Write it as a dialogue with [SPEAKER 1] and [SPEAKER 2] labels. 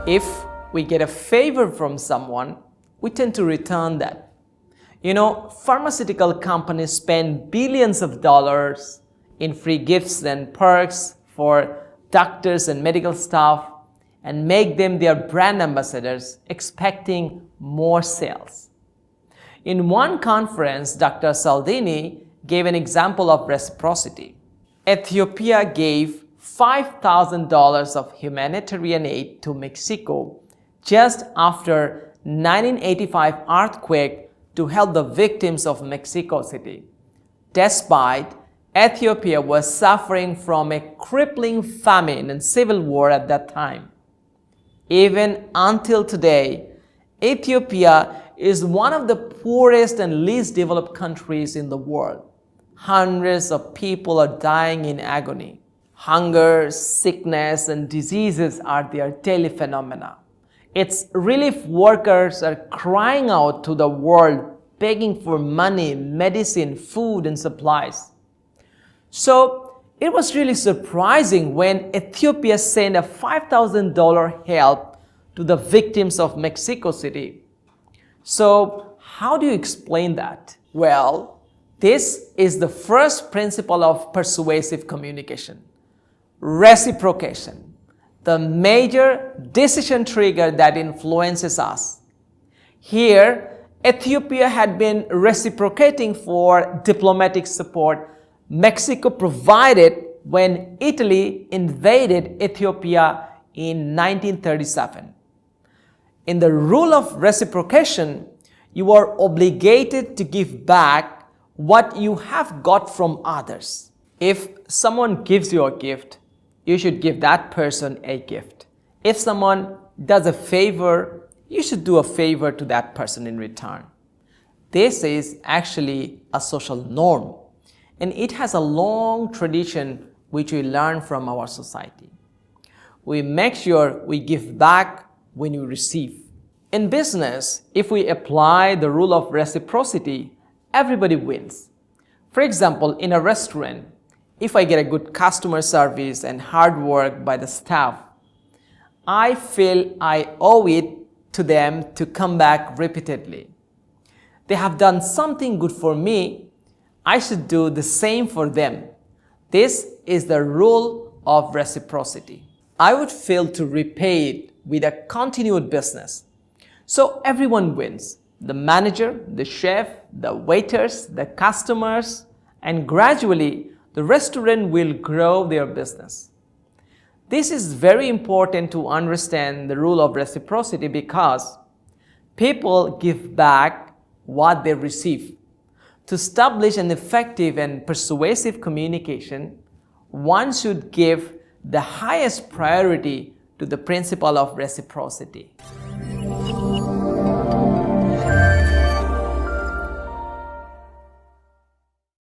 [SPEAKER 1] If we get a favor from someone, we tend to return that. Pharmaceutical companies spend billions of dollars in free gifts and perks for doctors and medical staff and make them their brand ambassadors, expecting more sales. In one conference, Dr. Saldini gave an example of reciprocity. Ethiopia gave $5,000 of humanitarian aid to Mexico just after 1985 earthquake to help the victims of Mexico City, despite Ethiopia was suffering from a crippling famine and civil war at that time. Even until today, Ethiopia is one of the poorest and least developed countries in the world. Hundreds of people are dying in agony. Hunger, sickness, and diseases are their daily phenomena. Its relief workers are crying out to the world, begging for money, medicine, food, and supplies. So it was really surprising when Ethiopia sent a $5,000 help to the victims of Mexico City. So how do you explain that? Well, this is the first principle of persuasive communication: reciprocation, the major decision trigger that influences us. Here, Ethiopia had been reciprocating for diplomatic support Mexico provided when Italy invaded Ethiopia in 1937. In the rule of reciprocation, you are obligated to give back what you have got from others. If someone gives you a gift, you should give that person a gift. If someone does a favor, you should do a favor to that person in return. This is actually a social norm, and it has a long tradition which we learn from our society. We make sure we give back when we receive. In business, if we apply the rule of reciprocity, everybody wins. For example, in a restaurant, if I get a good customer service and hard work by the staff, I feel I owe it to them to come back repeatedly. They have done something good for me, I should do the same for them. This is the rule of reciprocity. I would fail to repay it with a continued business. So everyone wins: the manager, the chef, the waiters, the customers, and gradually the restaurant will grow their business. This is very important to understand the rule of reciprocity because people give back what they receive. To establish an effective and persuasive communication, one should give the highest priority to the principle of reciprocity.